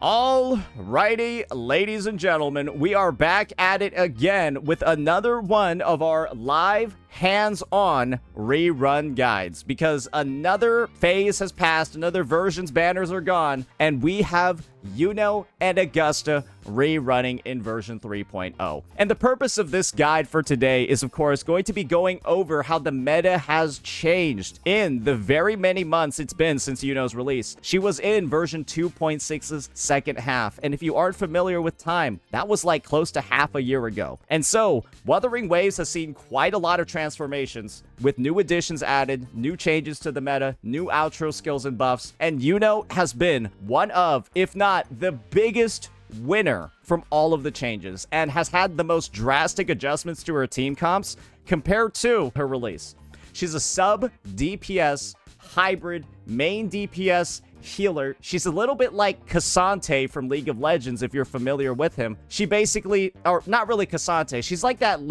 Alrighty, ladies and gentlemen, we are back at it again with another one of our live hands-on rerun guides, because another phase has passed, another version's banners are gone, and we have Iuno and Augusta rerunning in version 3.0. And the purpose of this guide for today is, of course, going to be going over how the meta has changed in the very many months it's been since Iuno's release. She was in version 2.6's second half, and if you aren't familiar with time, that was like close to half a year ago. And so, Wuthering Waves has seen quite a lot of transformations, with new additions added, new changes to the meta, new outro skills and buffs, and Iuno has been one of, if not the biggest winner from all of the changes, and has had the most drastic adjustments to her team comps compared to her release. She's a sub DPS hybrid main DPS healer. She's a little bit like Cassante from League of Legends, if you're familiar with him. She basically, or not really Cassante, she's like that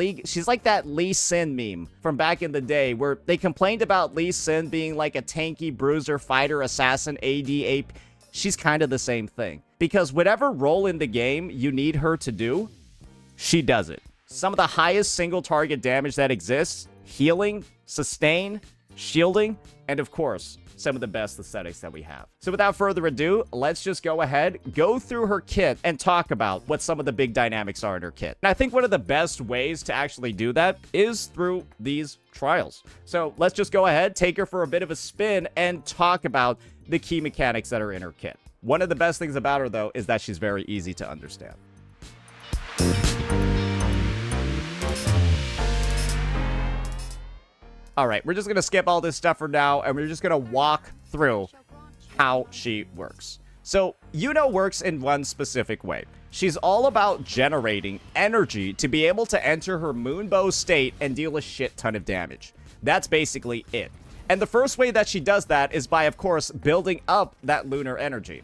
Lee Sin meme from back in the day, where they complained about Lee Sin being like a tanky bruiser, fighter, assassin, AD, AP. She's kind of the same thing, because whatever role in the game you need her to do, she does it. Some of the highest single target damage that exists: healing, sustain, shielding, and of course, some of the best aesthetics that we have. So without further ado, let's just go ahead, go through her kit, and talk about what some of the big dynamics are in her kit. And I think one of the best ways to actually do that is through these trials. So let's just go ahead, take her for a bit of a spin, and talk about the key mechanics that are in her kit. One of the best things about her, though, is that she's very easy to understand. Alright, we're just going to skip all this stuff for now, and we're just going to walk through how she works. So, Iuno works in one specific way. She's all about generating energy to be able to enter her Moonbow state and deal a shit ton of damage. That's basically it. And the first way that she does that is by, of course, building up that lunar energy.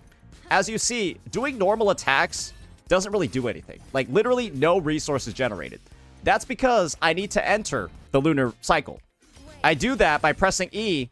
As you see, doing normal attacks doesn't really do anything. Like, literally no resources generated. That's because I need to enter the lunar cycle. I do that by pressing E,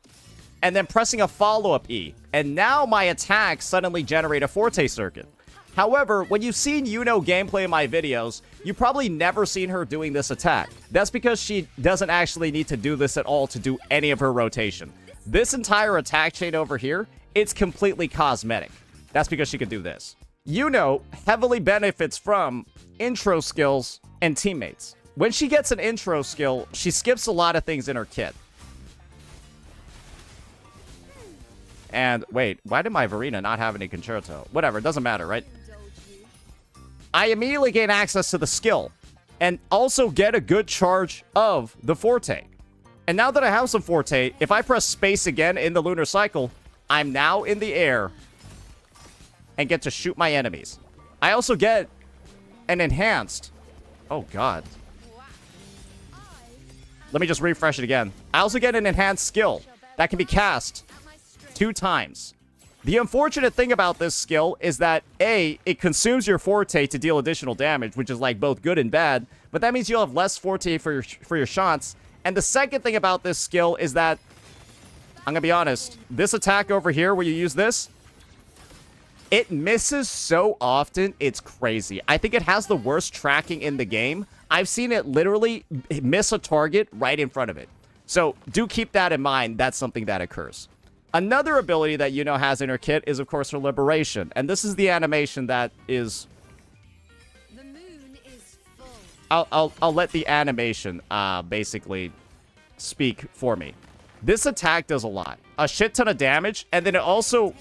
and then pressing a follow-up E. And now my attacks suddenly generate a Forte circuit. However, when you've seen Iuno gameplay in my videos, you've probably never seen her doing this attack. That's because she doesn't actually need to do this at all to do any of her rotation. This entire attack chain over here, it's completely cosmetic. That's because she can do this. Iuno heavily benefits from intro skills and teammates. When she gets an intro skill, she skips a lot of things in her kit. And wait, why did my Verena not have any concerto? Whatever, it doesn't matter, right? I immediately gain access to the skill, and also get a good charge of the Forte. And now that I have some Forte, if I press space again in the lunar cycle, I'm now in the air and get to shoot my enemies. I also get an enhanced... Oh, God. Let me just refresh it again. I also get an enhanced skill that can be cast 2 times. The unfortunate thing about this skill is that, A, it consumes your Forte to deal additional damage, which is like both good and bad, but that means you'll have less Forte for your shots. And the second thing about this skill is that, I'm gonna be honest, this attack over here where you use this, it misses so often, it's crazy. I think it has the worst tracking in the game. I've seen it literally miss a target right in front of it. So do keep that in mind. That's something that occurs. Another ability that Iuno has in her kit is, of course, her Liberation. And this is the animation that is... The moon is full. I'll let the animation basically speak for me. This attack does a lot. A shit ton of damage, and then it also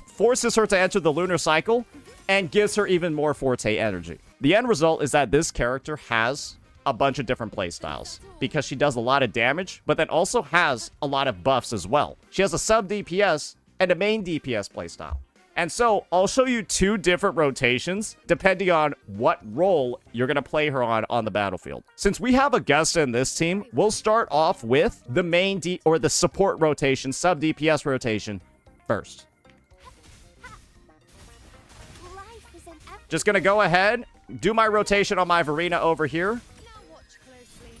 forces her to enter the lunar cycle and gives her even more Forte energy. The end result is that this character has a bunch of different playstyles, because she does a lot of damage, but then also has a lot of buffs as well. She has a sub DPS and a main DPS playstyle. And so I'll show you 2 different rotations depending on what role you're going to play her on the battlefield. Since we have Augusta in this team, we'll start off with the main or the support rotation, sub DPS rotation first. Just going to go ahead, do my rotation on my Verena over here.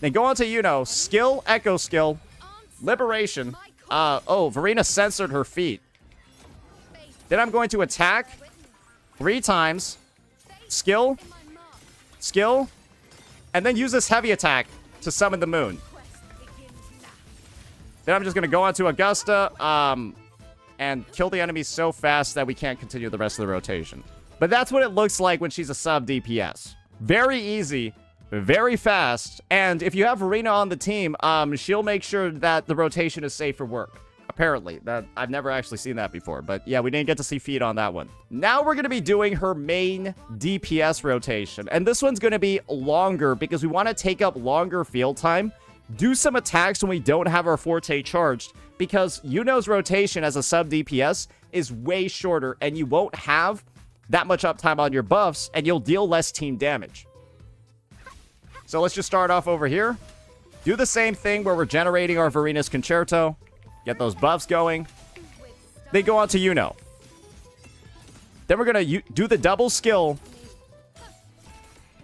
Then go on to Iuno, skill, echo skill, liberation. Oh, Verena censored her feet. Then I'm going to attack, 3 times. Skill. Skill. And then use this heavy attack to summon the moon. Then I'm just going to go on to Augusta and kill the enemy so fast that we can't continue the rest of the rotation. But that's what it looks like when she's a sub DPS. Very easy, very fast, and if you have Arena on the team, she'll make sure that the rotation is safe for work. Apparently. I've never actually seen that before, but yeah, we didn't get to see feed on that one. Now we're going to be doing her main DPS rotation, and this one's going to be longer because we want to take up longer field time, do some attacks when we don't have our forte charged, because Iuno's rotation as a sub DPS is way shorter, and you won't have that much uptime on your buffs, and you'll deal less team damage. So let's just start off over here. Do the same thing where we're generating our Verina's Concerto. Get those buffs going. Then go on to Iuno. Then we're going to do the double skill.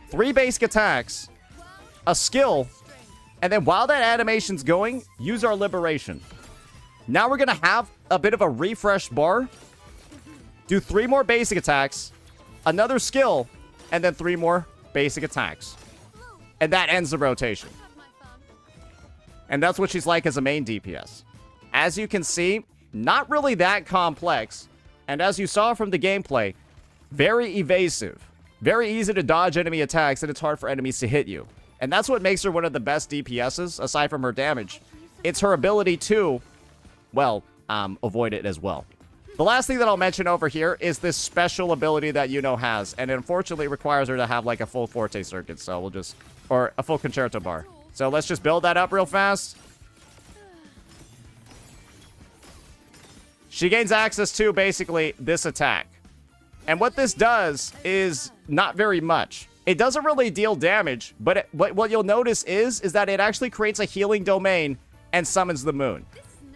3 basic attacks. A skill. And then while that animation's going, use our Liberation. Now we're going to have a bit of a refresh bar. Do 3 more basic attacks. Another skill. And then 3 more basic attacks. And that ends the rotation. And that's what she's like as a main DPS. As you can see, not really that complex. And as you saw from the gameplay, very evasive. Very easy to dodge enemy attacks, and it's hard for enemies to hit you. And that's what makes her one of the best DPSs, aside from her damage. It's her ability to, well, avoid it as well. The last thing that I'll mention over here is this special ability that Iuno has. And it unfortunately requires her to have like a full Forte circuit. So we'll just, or a full Concerto bar. So let's just build that up real fast. She gains access to, basically, this attack. And what this does is not very much. It doesn't really deal damage, but what you'll notice is that it actually creates a healing domain and summons the moon.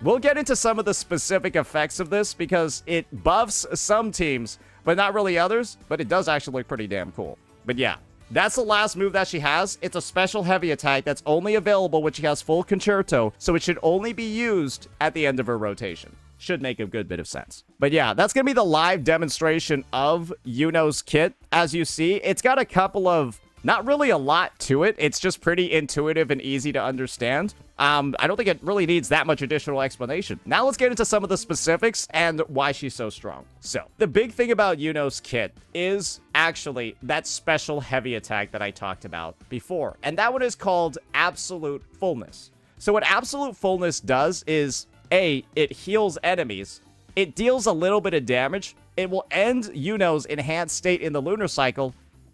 We'll get into some of the specific effects of this because it buffs some teams, but not really others, but it does actually look pretty damn cool. But yeah, that's the last move that she has. It's a special heavy attack that's only available when she has full Concerto, so it should only be used at the end of her rotation. Should make a good bit of sense. But yeah, that's going to be the live demonstration of Iuno's kit. As you see, it's got a couple of, not really a lot to it. It's just pretty intuitive and easy to understand. I don't think it really needs that much additional explanation. Now let's get into some of the specifics and why she's so strong. So, the big thing about Iuno's kit is actually that special heavy attack that I talked about before. And that one is called Absolute Fullness. So what Absolute Fullness does is, A, it heals enemies, it deals a little bit of damage, it will end Iuno's enhanced state in the lunar cycle,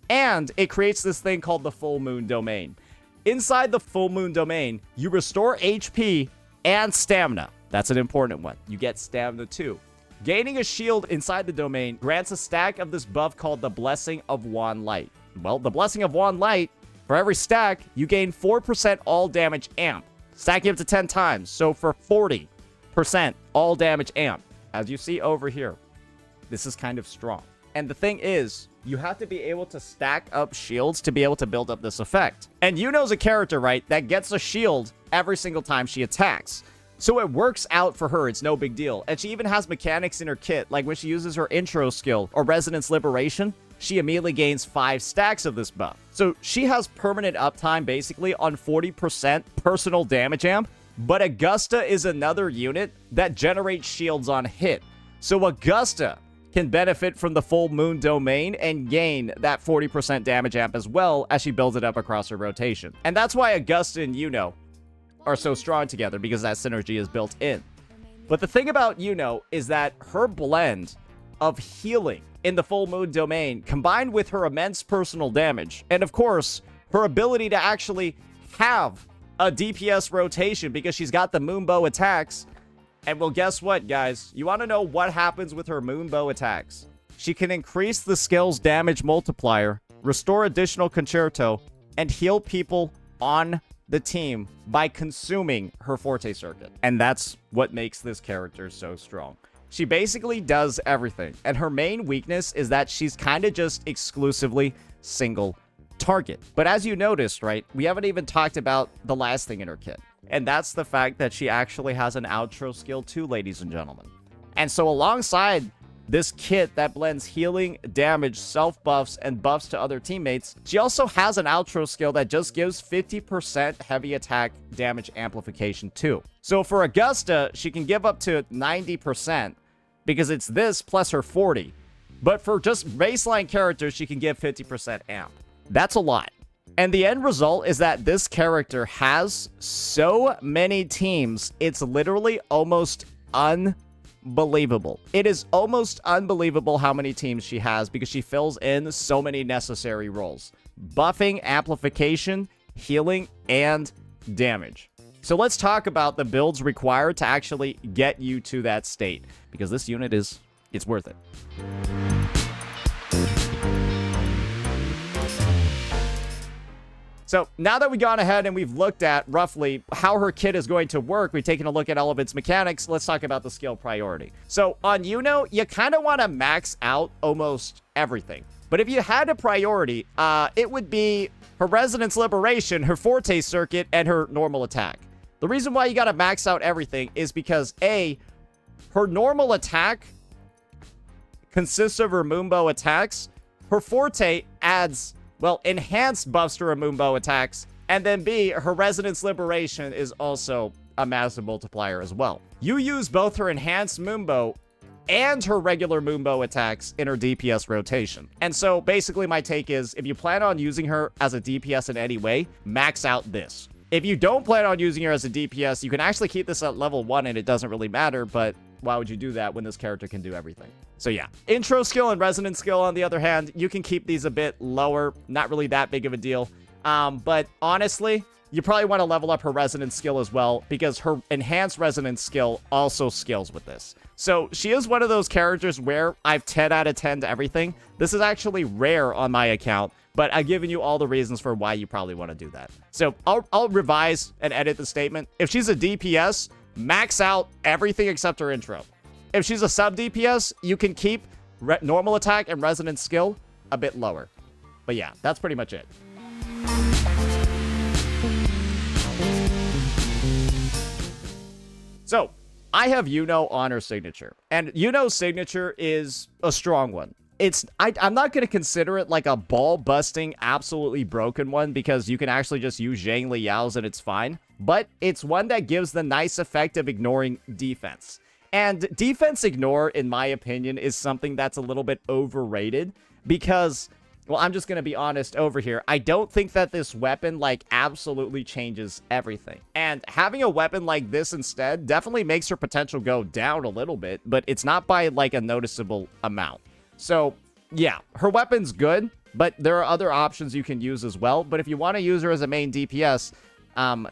and it creates this thing called the Full Moon Domain. Inside the Full Moon Domain, you restore HP and stamina. That's an important one. You get stamina too. Gaining a shield inside the domain grants a stack of this buff called the Blessing of Wan Light. Well, the Blessing of Wan Light, for every stack, you gain 4% all damage amp. Stacking up to 10 times, so for 40% all damage amp. As you see over here, this is kind of strong. And the thing is, you have to be able to stack up shields to be able to build up this effect. And Iuno's a character, right, that gets a shield every single time she attacks. So it works out for her, it's no big deal. And she even has mechanics in her kit, like when she uses her intro skill, or Resonance Liberation, she immediately gains 5 stacks of this buff. So she has permanent uptime basically on 40% personal damage amp, but Augusta is another unit that generates shields on hit. So Augusta can benefit from the Full Moon Domain and gain that 40% damage amp as well as she builds it up across her rotation. And that's why Augusta and Iuno are so strong together, because that synergy is built in. But the thing about Iuno is that her blend of healing in the Full Moon Domain combined with her immense personal damage, and of course, her ability to actually have a DPS rotation because she's got the Moonbow attacks. And well, guess what, guys? You want to know what happens with her Moonbow attacks? She can increase the skill's damage multiplier, restore additional Concerto, and heal people on the team by consuming her Forte circuit. And that's what makes this character so strong. She basically does everything, and her main weakness is that she's kind of just exclusively single target. But as you noticed, right, we haven't even talked about the last thing in her kit. And that's the fact that she actually has an outro skill too, ladies and gentlemen. And so alongside this kit that blends healing, damage, self-buffs, and buffs to other teammates. She also has an outro skill that just gives 50% heavy attack damage amplification too. So for Augusta, she can give up to 90% because it's this plus her 40. But for just baseline characters, she can give 50% amp. That's a lot. And the end result is that this character has so many teams, it's literally almost unbelievable. It is almost unbelievable how many teams she has because she fills in so many necessary roles. Buffing, amplification, healing, and damage. So let's talk about the builds required to actually get you to that state, because this unit it's worth it. So now that we've gone ahead and we've looked at roughly how her kit is going to work, we've taken a look at all of its mechanics, let's talk about the skill priority. So on Iuno, you kind of want to max out almost everything. But if you had a priority, it would be her Resonance Liberation, her Forte Circuit, and her normal attack. The reason why you got to max out everything is because A, her normal attack consists of her Moonbow attacks. Her Forte adds, well, enhanced buffs to her Moonbow attacks. And then B, her Resonance Liberation is also a massive multiplier as well. You use both her enhanced Moonbow and her regular Moonbow attacks in her DPS rotation. And so basically my take is, if you plan on using her as a DPS in any way, max out this. If you don't plan on using her as a DPS, you can actually keep this at level 1 and it doesn't really matter, but why would you do that when this character can do everything? So yeah, intro skill and resonance skill, on the other hand, you can keep these a bit lower. Not really that big of a deal. But honestly, you probably want to level up her resonance skill as well, because her enhanced resonance skill also scales with this. So she is one of those characters where I've 10 out of 10 to everything. This is actually rare on my account, but I've given you all the reasons for why you probably want to do that. So I'll revise and edit the statement. If she's a DPS, max out everything except her intro. If she's a sub DPS, you can keep normal attack and resonance skill a bit lower. But yeah, that's pretty much it. So I have Iuno on her signature, and Iuno's signature is a strong one. I'm not going to consider it like a ball-busting, absolutely broken one, because you can actually just use Zhang Liao's and it's fine. But it's one that gives the nice effect of ignoring defense. And defense ignore, in my opinion, is something that's a little bit overrated because, well, I'm just going to be honest over here. I don't think that this weapon, like, absolutely changes everything. And having a weapon like this instead definitely makes her potential go down a little bit, but it's not by, like, a noticeable amount. So, yeah, her weapon's good, but there are other options you can use as well. But if you want to use her as a main DPS,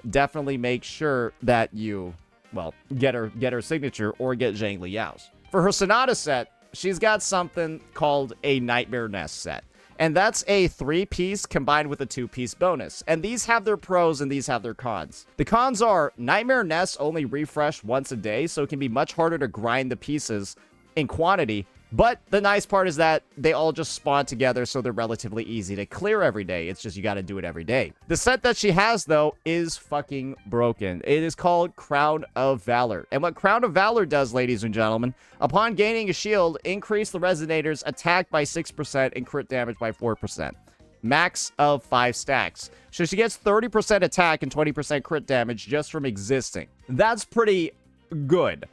definitely make sure that you, well, get her signature or get Zhang Liao's. For her Sonata set, she's got something called a Nightmare Nest set. And that's a 3-piece combined with a 2-piece bonus. And these have their pros and these have their cons. The cons are Nightmare Nests only refresh once a day, so it can be much harder to grind the pieces in quantity. But the nice part is that they all just spawn together, so they're relatively easy to clear every day. It's just you got to do it every day. The set that she has, though, is fucking broken. It is called Crown of Valor. And what Crown of Valor does, ladies and gentlemen, upon gaining a shield, increase the Resonator's attack by 6% and crit damage by 4%. Max of 5 stacks. So she gets 30% attack and 20% crit damage just from existing. That's pretty good.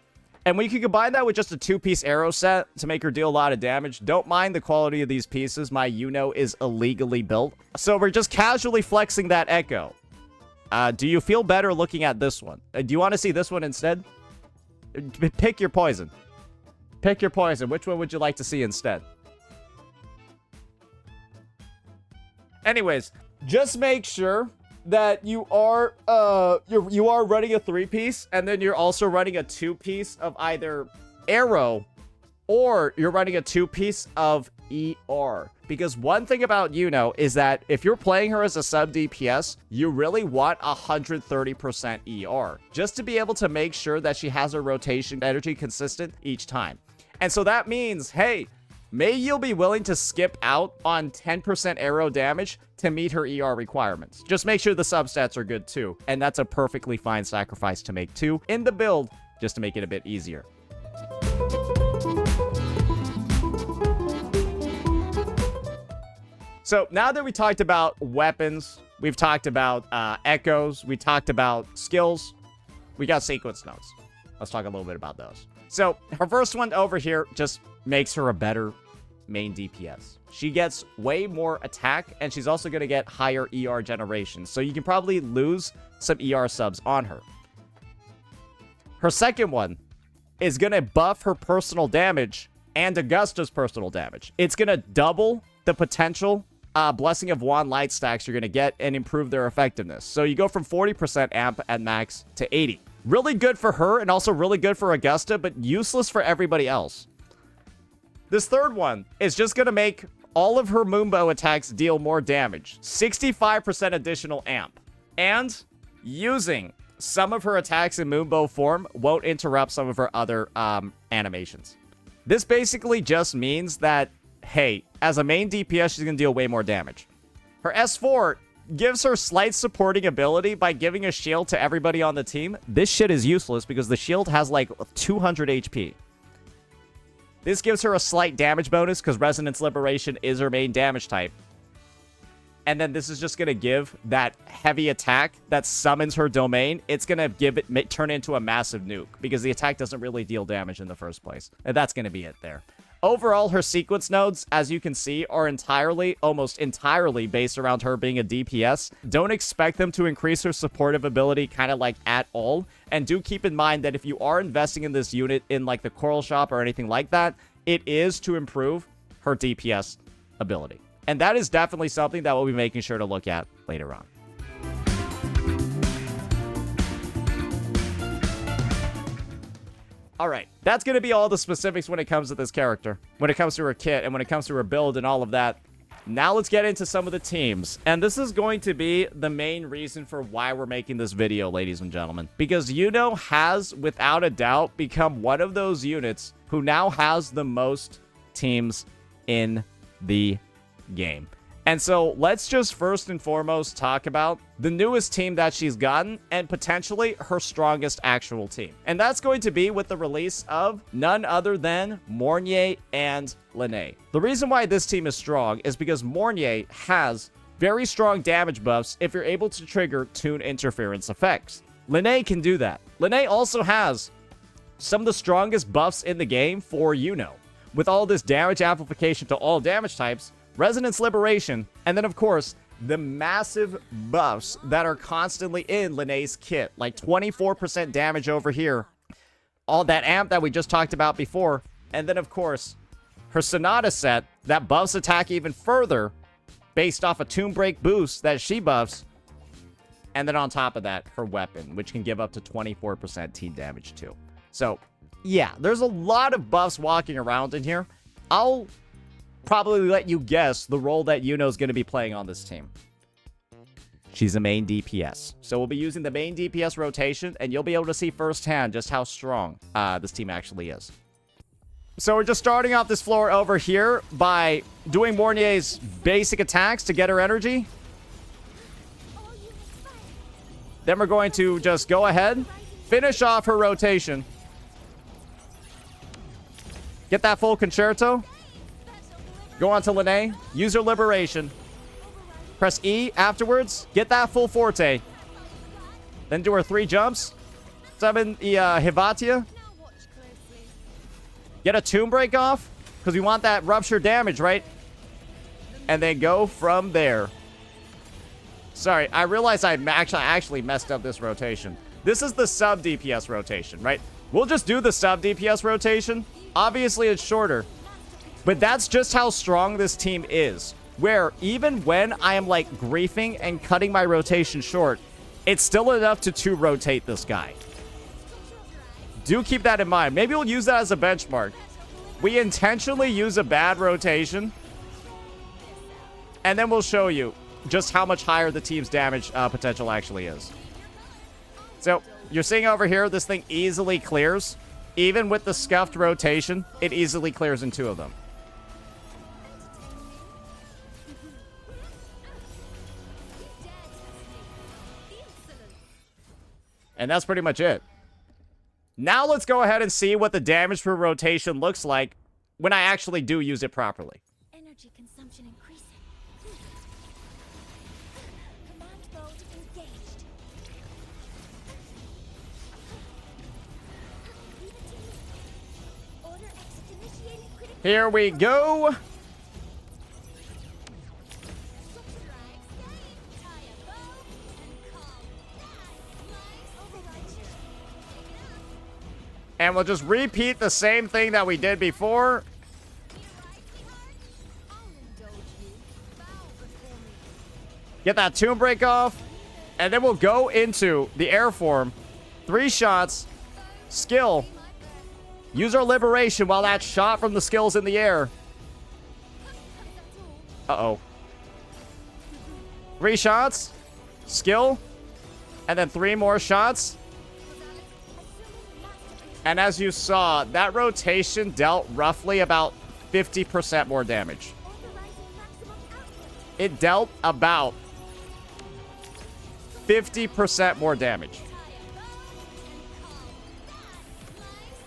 And when you can combine that with just a 2-piece arrow set to make her deal a lot of damage, don't mind the quality of these pieces. My Iuno is illegally built. So we're just casually flexing that Echo. Do you feel better looking at this one? Do you want to see this one instead? Pick your poison. Pick your poison. Which one would you like to see instead? Anyways, just make sure that you are running a 3-piece, and then you're also running a 2-piece of either arrow, or you're running a 2-piece of ER. Because one thing about Iuno is that if you're playing her as a sub DPS, you really want 130% ER, just to be able to make sure that she has her rotation energy consistent each time. And so that means, hey, maybe you'll be willing to skip out on 10% arrow damage to meet her ER requirements. Just make sure the substats are good too, and that's a perfectly fine sacrifice to make too in the build, just to make it a bit easier. So now that we talked about weapons, we've talked about echoes, we talked about skills, we got sequence nodes. Let's talk a little bit about those. So her first one over here just makes her a better main DPS. She gets way more attack, and she's also going to get higher ER generation. So you can probably lose some ER subs on her. Her second one is going to buff her personal damage and Augusta's personal damage. It's going to double the potential Blessing of Wand light stacks you're going to get and improve their effectiveness. So you go from 40% amp at max to 80. Really good for her and also really good for Augusta, but useless for everybody else. This third one is just going to make all of her Moonbow attacks deal more damage. 65% additional amp. And using some of her attacks in Moonbow form won't interrupt some of her other animations. This basically just means that, hey, as a main DPS, she's going to deal way more damage. Her S4 gives her slight supporting ability by giving a shield to everybody on the team. This shit is useless because the shield has like 200 HP. This gives her a slight damage bonus because Resonance Liberation is her main damage type. And then this is just going to give that heavy attack that summons her domain. It's going to give it turn into a massive nuke because the attack doesn't really deal damage in the first place. And that's going to be it there. Overall, her sequence nodes, as you can see, are almost entirely based around her being a DPS. Don't expect them to increase her supportive ability kind of like at all. And do keep in mind that if you are investing in this unit in like the Coral Shop or anything like that, it is to improve her DPS ability. And that is definitely something that we'll be making sure to look at later on. All right, that's going to be all the specifics when it comes to this character, when it comes to her kit, and when it comes to her build and all of that. Now let's get into some of the teams. And this is going to be the main reason for why we're making this video, ladies and gentlemen. Because Iuno has, without a doubt, become one of those units who now has the most teams in the game. And so let's just first and foremost talk about the newest team that she's gotten and potentially her strongest actual team. And that's going to be with the release of none other than Mornye and Lynae. The reason why this team is strong is because Mornye has very strong damage buffs if you're able to trigger tune interference effects. Lynae can do that. Lynae also has some of the strongest buffs in the game for Iuno. With all this damage amplification to all damage types, Resonance Liberation, and then, of course, the massive buffs that are constantly in Lynae's kit, like 24% damage over here, all that amp that we just talked about before, and then, of course, her Sonata set that buffs attack even further based off a Tomb Break boost that she buffs, and then on top of that, her weapon, which can give up to 24% team damage too. So, yeah, there's a lot of buffs walking around in here. I'll probably let you guess the role that Iuno is going to be playing on this team. She's a main DPS. So we'll be using the main DPS rotation, and you'll be able to see firsthand just how strong this team actually is. So we're just starting off this floor over here by doing Mornye's basic attacks to get her energy. Then we're going to just go ahead, finish off her rotation. Get that full concerto. Go on to Lynae, use her liberation. Press E afterwards, get that full forte. Then do her 3 jumps. Summon the Hivatia. Get a Tomb Break off, because we want that rupture damage, right? And then go from there. Sorry, I realized I actually messed up this rotation. This is the sub DPS rotation, right? We'll just do the sub DPS rotation. Obviously, it's shorter. But that's just how strong this team is. Where even when I am like griefing and cutting my rotation short, it's still enough to 2-rotate this guy. Do keep that in mind. Maybe we'll use that as a benchmark. We intentionally use a bad rotation. And then we'll show you just how much higher the team's damage potential actually is. So you're seeing over here, this thing easily clears. Even with the scuffed rotation, it easily clears in 2 of them. And that's pretty much it. Now let's go ahead and see what the damage per rotation looks like when I actually do use it properly. Energy consumption increasing. Command mode engaged. Order exit initiating critical. Here we go. And we'll just repeat the same thing that we did before. Get that Tomb Break off. And then we'll go into the air form. 3 shots. Skill. Use our liberation while that shot from the skill's in the air. Uh-oh. 3 shots. Skill. And then 3 more shots. And as you saw, that rotation dealt roughly about 50% more damage. It dealt about 50% more damage.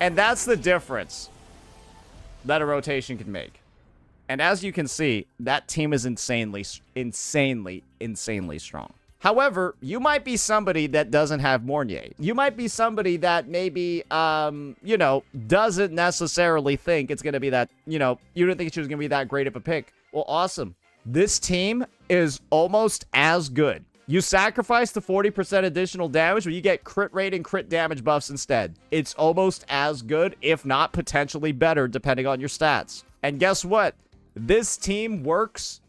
And that's the difference that a rotation can make. And as you can see, that team is insanely strong. However, you might be somebody that doesn't have Mornye. You might be somebody that maybe, you know, doesn't necessarily think it's going to be that, you know, you didn't think she was going to be that great of a pick. Well, awesome. This team is almost as good. You sacrifice the 40% additional damage, but you get crit rate and crit damage buffs instead. It's almost as good, if not potentially better, depending on your stats. And guess what? This team works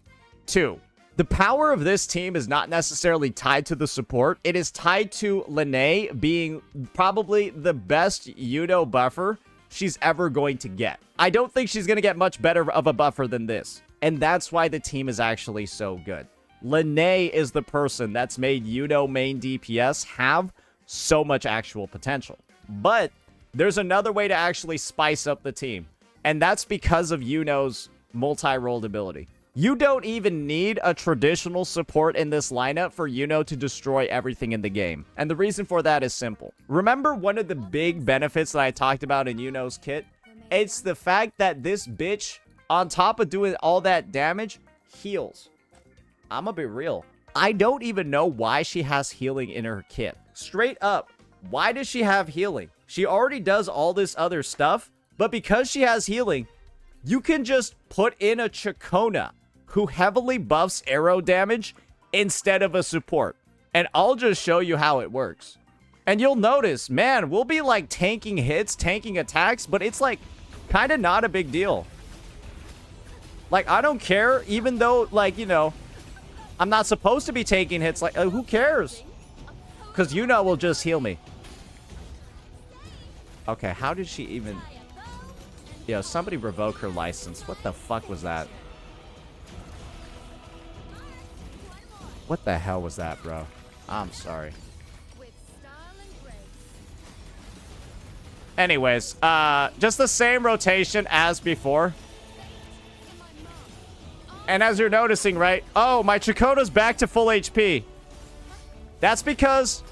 too. The power of this team is not necessarily tied to the support. It is tied to Lynae being probably the best Iuno buffer she's ever going to get. I don't think she's going to get much better of a buffer than this. And that's why the team is actually so good. Lynae is the person that's made Iuno main DPS have so much actual potential. But there's another way to actually spice up the team. And that's because of Iuno's multi-rolled ability. You don't even need a traditional support in this lineup for Iuno to destroy everything in the game. And the reason for that is simple. Remember one of the big benefits that I talked about in Iuno's kit? It's the fact that this bitch, on top of doing all that damage, heals. I'm gonna be real. I don't even know why she has healing in her kit. Straight up, why does she have healing? She already does all this other stuff, but because she has healing, you can just put in a Ciaccona who heavily buffs arrow damage instead of a support. And I'll just show you how it works. And you'll notice, man, we'll be like tanking hits, tanking attacks, but it's like kind of not a big deal. Like, I don't care, even though, like, you know, I'm not supposed to be taking hits. Like, who cares? Because Iuno will just heal me. Okay, how did she even... Yo, somebody revoke her license. What the fuck was that? What the hell was that, bro? I'm sorry. Anyways, just the same rotation as before. And as you're noticing, right? Oh, my Ciaccona's back to full HP. That's because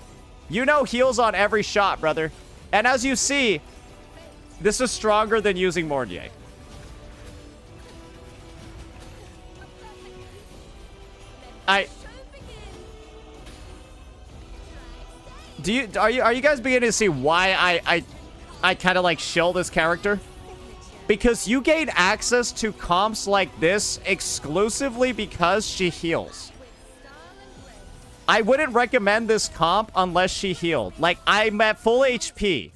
Iuno heals on every shot, brother. And as you see, this is stronger than using Mornye. Are you guys beginning to see why I kind of like shill this character? Because you gain access to comps like this exclusively because she heals. I wouldn't recommend this comp unless she healed. Like, I'm at full HP.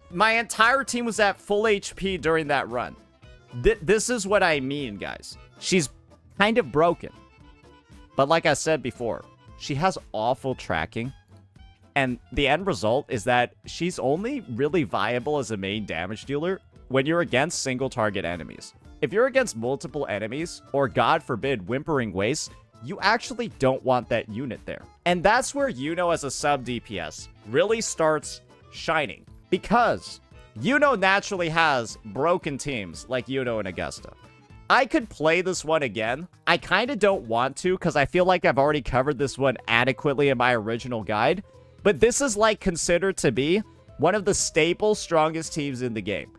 My entire team was at full HP during that run. This is what I mean, guys. She's kind of broken. But like I said before, she has awful tracking. And the end result is that she's only really viable as a main damage dealer when you're against single target enemies. If you're against multiple enemies, or God forbid, Wuthering Waves, you actually don't want that unit there. And that's where Iuno as a sub DPS really starts shining. Because Iuno naturally has broken teams like Iuno and Augusta. I could play this one again. I kind of don't want to because I feel like I've already covered this one adequately in my original guide. But this is like considered to be one of the staple strongest teams in the game.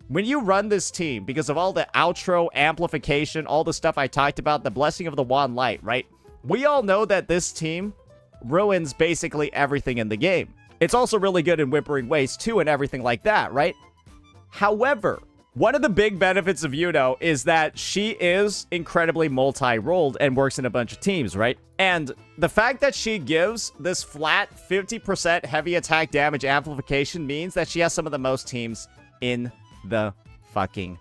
When you run this team, because of all the outro amplification, all the stuff I talked about, the blessing of the wand light, right? We all know that this team ruins basically everything in the game. It's also really good in Wuthering Waves too and everything like that, right? However, one of the big benefits of Iuno is that she is incredibly multi-rolled and works in a bunch of teams, right? And the fact that she gives this flat 50% heavy attack damage amplification means that she has some of the most teams in the fucking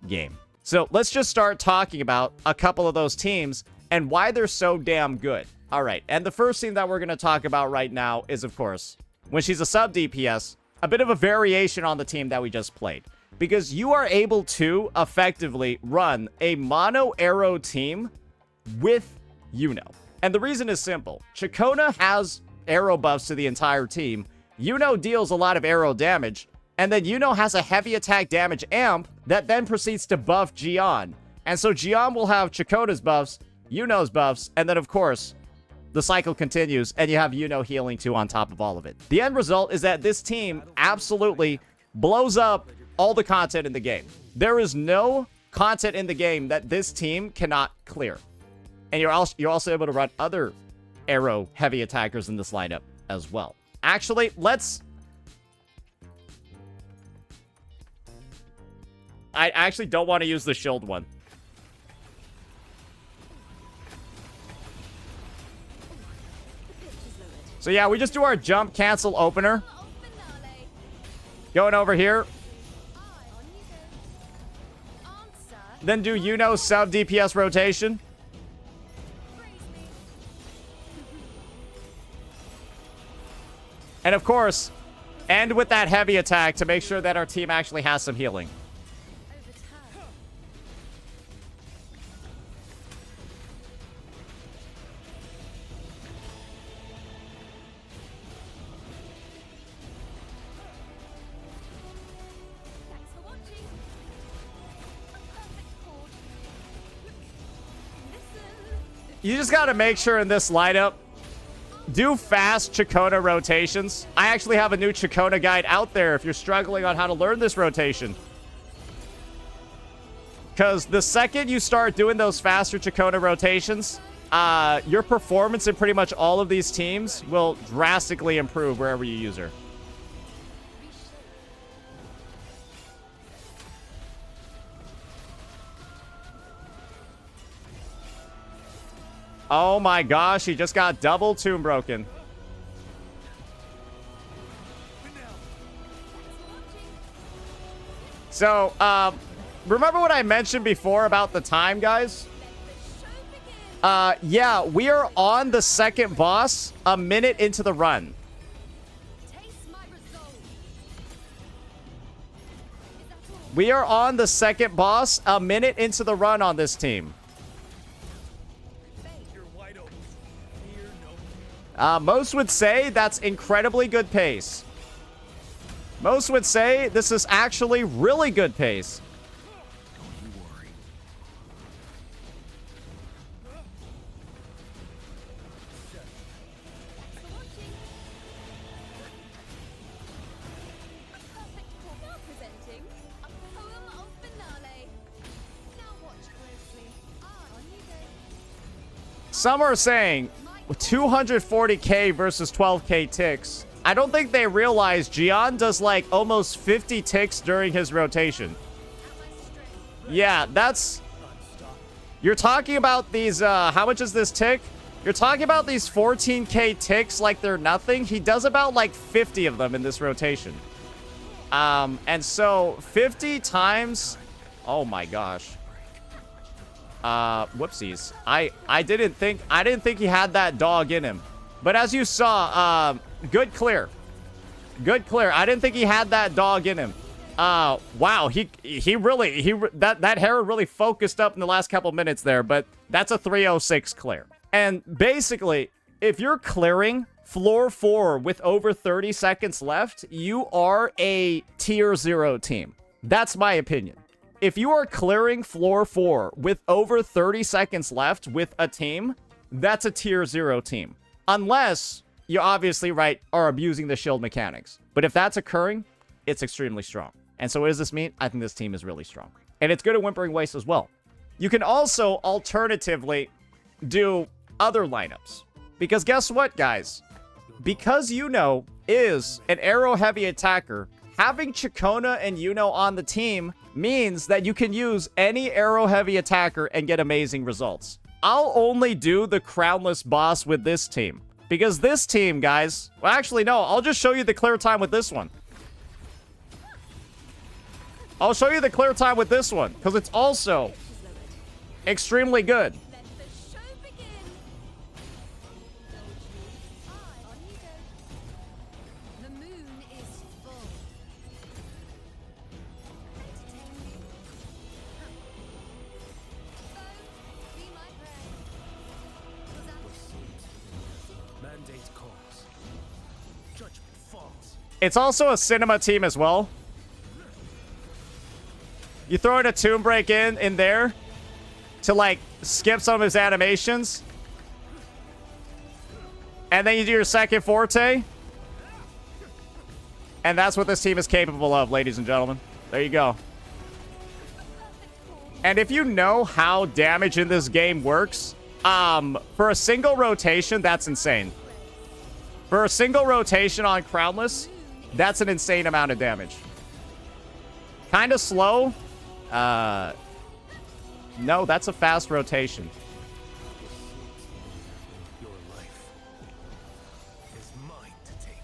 game. So let's just start talking about a couple of those teams and why they're so damn good. All right, and the first team that we're going to talk about right now is, of course, when she's a sub DPS, a bit of a variation on the team that we just played. Because you are able to effectively run a mono arrow team with Iuno. And the reason is simple. Ciaccona has arrow buffs to the entire team. Iuno deals a lot of arrow damage. And then Iuno has a heavy attack damage amp that then proceeds to buff Jiyan. And so Jiyan will have Ciaccona's buffs, Iuno's buffs, and then of course, the cycle continues, and you have Iuno healing too on top of all of it. The end result is that this team absolutely blows up all the content in the game. There is no content in the game that this team cannot clear. And you're also able to run other arrow heavy attackers in this lineup as well. Actually, I actually don't want to use the shield one. So yeah, we just do our jump cancel opener. Going over here. Then do Iuno sub DPS rotation. And of course, end with that heavy attack to make sure that our team actually has some healing. You just got to make sure in this lineup, do fast Ciaccona rotations. I actually have a new Ciaccona guide out there if you're struggling on how to learn this rotation. Because the second you start doing those faster Ciaccona rotations, your performance in pretty much all of these teams will drastically improve wherever you use her. Oh my gosh, he just got double tomb broken. So, remember what I mentioned before about the time, guys? Yeah, we are on the second boss a minute into the run. We are on the second boss a minute into the run on this team. Most would say that's incredibly good pace. Most would say this is actually really good pace. Some are saying 240k versus 12k ticks. I don't think they realize Jiyan does like almost 50 ticks during his rotation. Yeah, that's... You're talking about these, how much is this tick? You're talking about these 14k ticks like they're nothing. He does about like 50 of them in this rotation. And so 50 times... Oh my gosh. Whoopsies. I didn't think he had that dog in him. But as you saw, good clear. Good clear. I didn't think he had that dog in him. Wow, that Herald really focused up in the last couple minutes there, but that's a 306 clear. And basically, if you're clearing floor 4 with over 30 seconds left, you are a tier 0 team. That's my opinion. If you are clearing floor 4 with over 30 seconds left with a team, that's a tier 0 team. Unless you obviously, right, are abusing the shield mechanics. But if that's occurring, it's extremely strong. And so what does this mean? I think this team is really strong. And it's good at Wuthering Waves as well. You can also alternatively do other lineups. Because guess what, guys? Because Iuno is an arrow-heavy attacker, having Ciaccona and Iuno on the team means that you can use any arrow-heavy attacker and get amazing results. I'll only do the crownless boss with this team. Because this team, guys... Well, actually, no. I'll just show you the clear time with this one. I'll show you the clear time with this one. Because it's also extremely good. Let the show begin. On you go. The moon is full. Entertain me. Foe, be my prey. Was that Mandate calls. Judgment falls. It's also a cinema team as well. You throw in a Tomb Break in there to, like, skip some of his animations. And then you do your second forte. And that's what this team is capable of, ladies and gentlemen. There you go. And if you know how damage in this game works, for a single rotation, that's insane. For a single rotation on Crownless, that's an insane amount of damage. Kind of slow. No, that's a fast rotation. Your life is mine to take.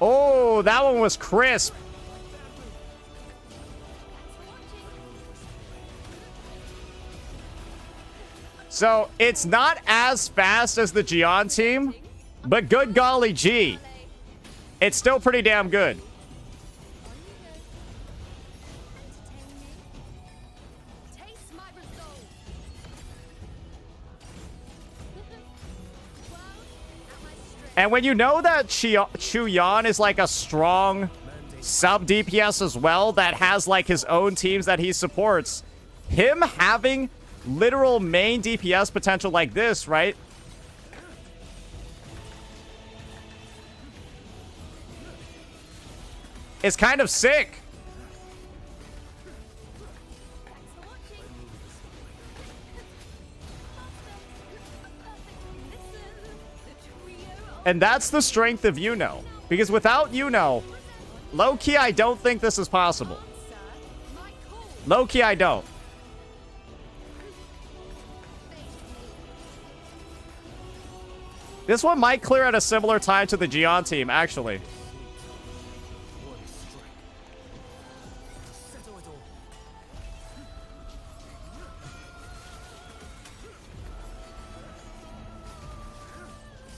Oh, that one was crisp. So, it's not as fast as the Jiyan team, but good golly gee, it's still pretty damn good. taste my resolve. Well, at my strength. And when you know that Quiyuan is like a strong sub DPS as well, that has like his own teams that he supports, him having literal main DPS potential like this, right? It's kind of sick. Thanks for watching. Listen, the trio of And that's the strength of Iuno. Because without Iuno, low-key, I don't think this is possible. sir, my call. Low-key, I don't. This one might clear at a similar time to the Jiyan team, actually. One strike. Settle it all.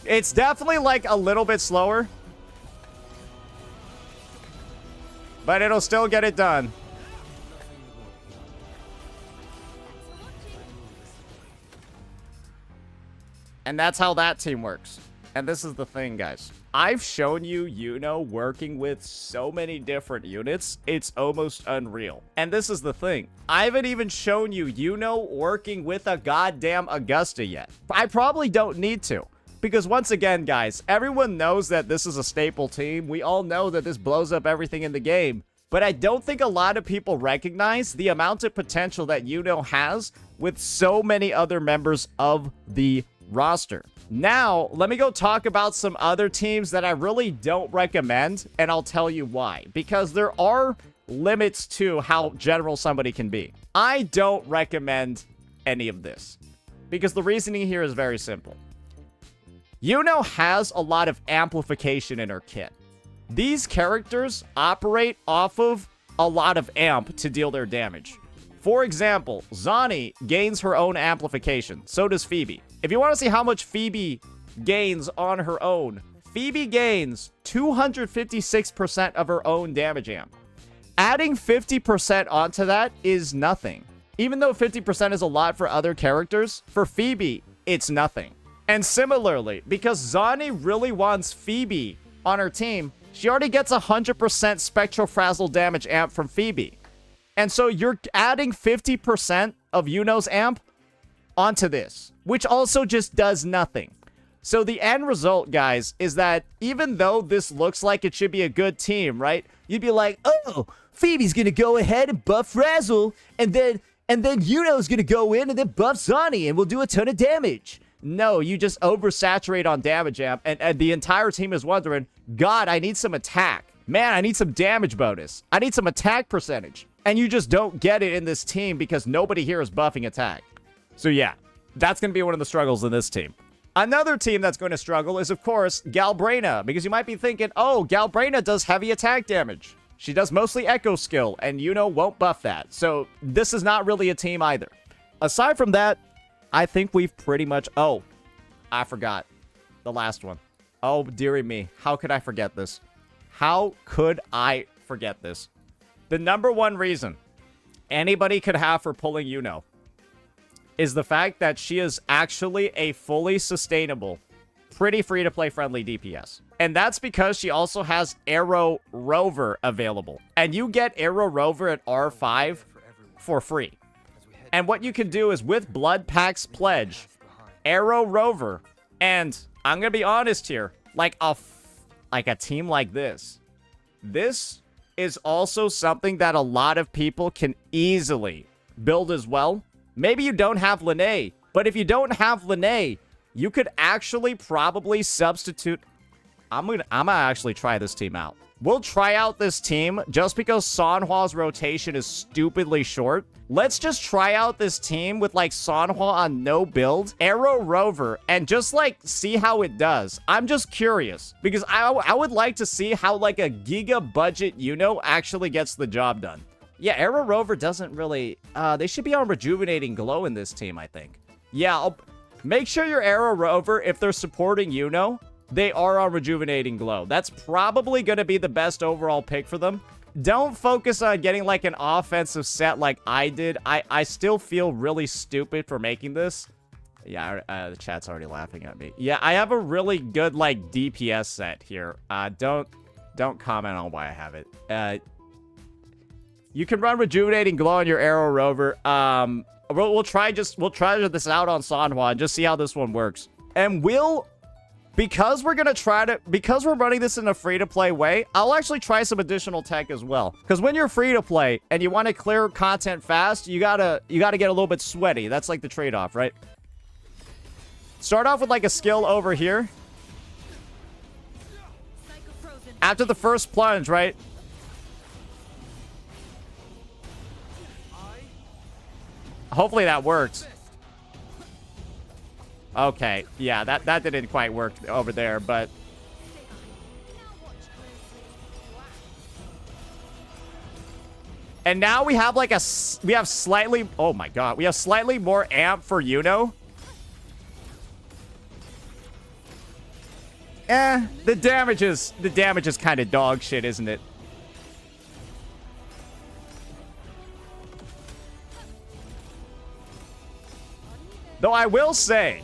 It's definitely like a little bit slower. But it'll still get it done. And that's how that team works. And this is the thing, guys. I've shown you Iuno working with so many different units, it's almost unreal. And this is the thing. I haven't even shown you Iuno working with a goddamn Augusta yet. I probably don't need to. Because once again, guys, everyone knows that this is a staple team. We all know that this blows up everything in the game. But I don't think a lot of people recognize the amount of potential that Iuno has with so many other members of the roster. Now, let me go talk about some other teams that I really don't recommend, and I'll tell you why. Because there are limits to how general somebody can be. I don't recommend any of this. Because the reasoning here is very simple. Iuno has a lot of amplification in her kit. These characters operate off of a lot of amp to deal their damage. For example, Zani gains her own amplification. So does Phoebe. If you want to see how much Phoebe gains on her own, Phoebe gains 256% of her own damage amp. Adding 50% onto that is nothing. Even though 50% is a lot for other characters, for Phoebe, it's nothing. And similarly, because Zani really wants Phoebe on her team, she already gets 100% Spectral Frazzle damage amp from Phoebe. And so you're adding 50% of Iuno's amp onto this, which also just does nothing. So the end result, guys, is that even though this looks like it should be a good team, right? You'd be like, oh, Phoebe's gonna go ahead and buff Razzle, and then Yuno's gonna go in and then buff Zani, and we'll do a ton of damage. No, you just oversaturate on damage amp, and the entire team is wondering, God, I need some attack. Man, I need some damage bonus. I need some attack percentage. And you just don't get it in this team because nobody here is buffing attack. So yeah, that's going to be one of the struggles in this team. Another team that's going to struggle is, of course, Galbraina, because you might be thinking, oh, Galbraina does heavy attack damage. She does mostly Echo skill, and Iuno won't buff that. So this is not really a team either. Aside from that, I think we've pretty much... Oh, I forgot the last one. Oh, dearie me. How could I forget this? How could I forget this? The number one reason anybody could have for pulling Iuno is the fact that she is actually a fully sustainable, pretty free-to-play friendly DPS. And that's because she also has Arrow Rover available. And you get Arrow Rover at R5 for free. And what you can do is with Blood Pack's Pledge, Arrow Rover, and I'm going to be honest here, like a team like this is also something that a lot of people can easily build as well. Maybe you don't have Lynae, but if you don't have Lynae, you could actually probably substitute. I'm gonna actually try this team out. We'll try out this team just because Sanhua's rotation is stupidly short. Let's just try out this team with like Sanhua on no build, Arrow Rover, and just like see how it does. I'm just curious because I would like to see how like a giga budget Iuno actually gets the job done. Yeah, Arrow Rover doesn't really... they should be on Rejuvenating Glow in this team, I think. Yeah, make sure your Arrow Rover, if they're supporting Iuno, they are on Rejuvenating Glow. That's probably going to be the best overall pick for them. Don't focus on getting like an offensive set like I did. I still feel really stupid for making this. Yeah, the chat's already laughing at me. Yeah, I have a really good like DPS set here. Don't comment on why I have it. You can run Rejuvenating Glow on your Arrow Rover. We'll try this out on Sanhua and just see how this one works. And because we're running this in a free-to-play way, I'll actually try some additional tech as well. Because when you're free-to-play and you want to clear content fast, you gotta get a little bit sweaty. That's like the trade-off, right? Start off with like a skill over here. After the first plunge, right? Hopefully that worked. Okay, yeah, that didn't quite work over there, but... And now we have like we have slightly... Oh my god, we have slightly more amp for Iuno. The damage is kind of dog shit, isn't it? Though I will say,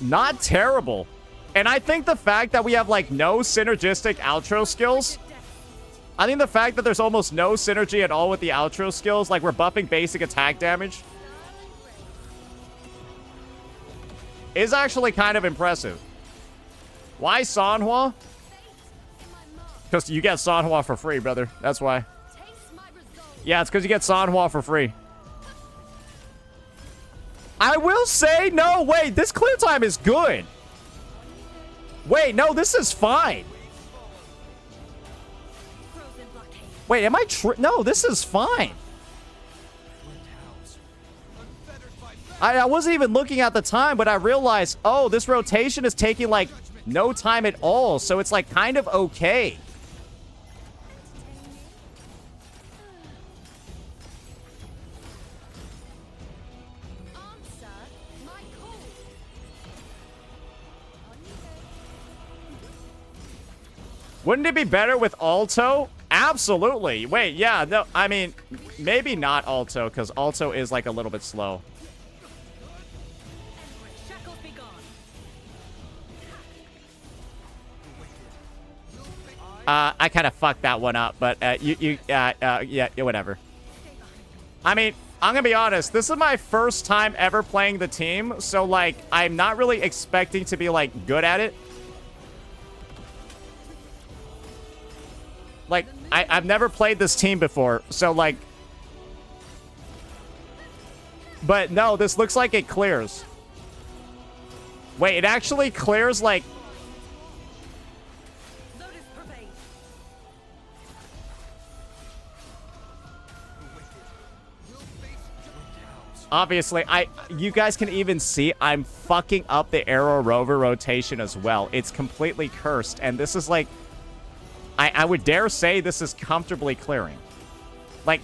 not terrible. And I think the fact that we have like no synergistic outro skills, I think the fact that there's almost no synergy at all with the outro skills, like we're buffing basic attack damage, is actually kind of impressive. Why Sanhua? Because you get Sanhua for free, brother. That's why. Yeah, it's because you get Sanhua for free. I will say, no, wait, this clear time is good. Wait, no, this is fine. Wait, am I no, this is fine. I wasn't even looking at the time, but I realized, oh, this rotation is taking, like, no time at all. So it's, like, kind of okay. Wouldn't it be better with Alto? Absolutely. Wait, yeah, no, I mean, maybe not Alto, because Alto is, like, a little bit slow. I kind of fucked that one up, but yeah, whatever. I mean, I'm gonna be honest, this is my first time ever playing the team, so, like, I'm not really expecting to be, like, good at it. Like, I've never played this team before, so, like... But, no, this looks like it clears. Wait, it actually clears, like... Obviously, you guys can even see I'm fucking up the arrow rover rotation as well. It's completely cursed, and this is like... I would dare say this is comfortably clearing. Like,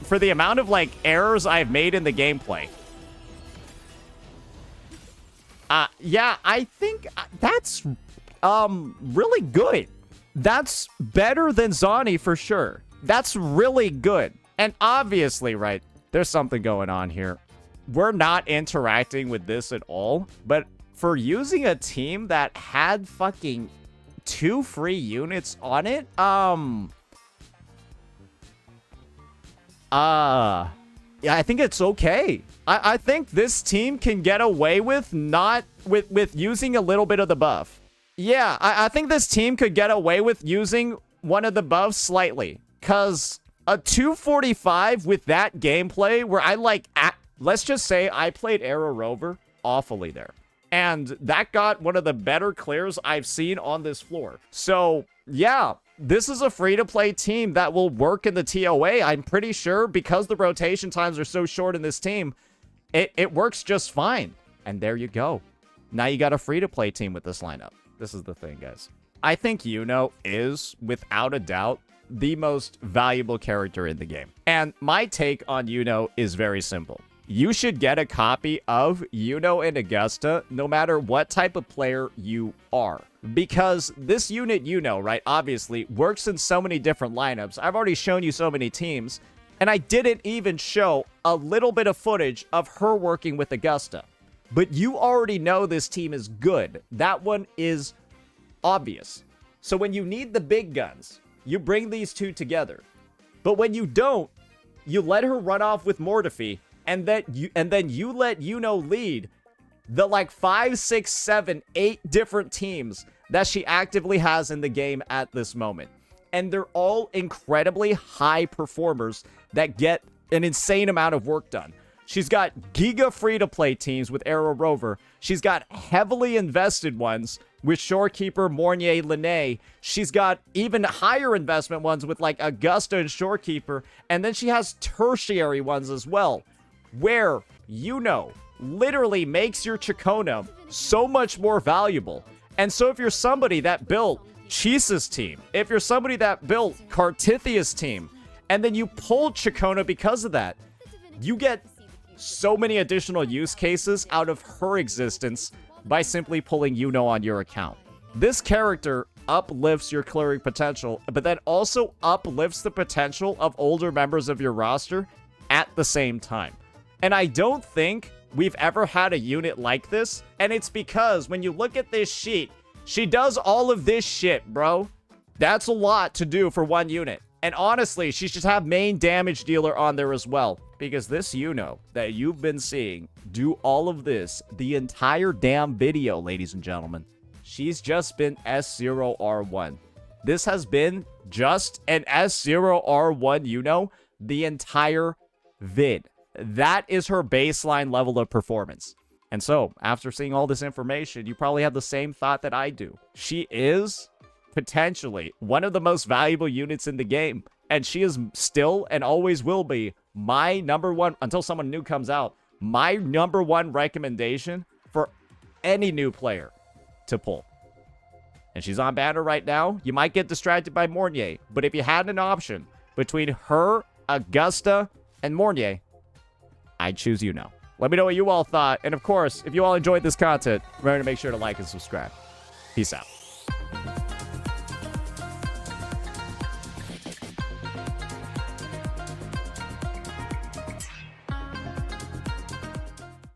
for the amount of, like, errors I've made in the gameplay. Yeah, I think that's, really good. That's better than Zani for sure. That's really good. And obviously, right, there's something going on here. We're not interacting with this at all, but for using a team that had fucking 2 free units on it, yeah, I think it's okay. I think this team can get away with with using a little bit of the buff. Yeah, I think this team could get away with using one of the buffs slightly. Because a 245 with that gameplay where I, like, let's just say I played Arrow Rover awfully there. And that got one of the better clears I've seen on this floor. So, yeah, this is a free-to-play team that will work in the TOA. I'm pretty sure because the rotation times are so short in this team, it works just fine. And there you go. Now you got a free-to-play team with this lineup. This is the thing, guys. I think Iuno is, without a doubt, the most valuable character in the game. And my take on Iuno is very simple. You should get a copy of Iuno and Augusta no matter what type of player you are. Because this unit Iuno, right, obviously works in so many different lineups. I've already shown you so many teams, and I didn't even show a little bit of footage of her working with Augusta. But you already know this team is good. That one is obvious. So when you need the big guns, you bring these two together. But when you don't, you let her run off with Mornye, and then you let Iuno lead the, like, 5, 6, 7, 8 different teams that she actively has in the game at this moment. And they're all incredibly high performers that get an insane amount of work done. She's got giga free-to-play teams with Arrow Rover. She's got heavily invested ones with Shorekeeper, Mornye, Lynae. She's got even higher investment ones with, like, Augusta and Shorekeeper. And then she has tertiary ones as well, where Iuno literally makes your Ciaccona so much more valuable. And so if you're somebody that built Chisa's team, if you're somebody that built Cartithia's team, and then you pulled Ciaccona because of that, you get so many additional use cases out of her existence by simply pulling Iuno on your account. This character uplifts your clearing potential, but then also uplifts the potential of older members of your roster at the same time. And I don't think we've ever had a unit like this, and it's because when you look at this sheet, she does all of this shit, bro. That's a lot to do for one unit. And honestly, she should have main damage dealer on there as well. Because this Iuno that you've been seeing do all of this the entire damn video, ladies and gentlemen. She's just been S0R1. This has been just an S0R1 Iuno the entire vid. That is her baseline level of performance. And so, after seeing all this information, you probably have the same thought that I do. She is potentially one of the most valuable units in the game. And she is still and always will be my number one, until someone new comes out, my number one recommendation for any new player to pull. And she's on banner right now. You might get distracted by Mornye, but if you had an option between her, Augusta, and Mornye, I'd choose Iuno. Let me know what you all thought. And of course, if you all enjoyed this content, remember to make sure to like and subscribe. Peace out.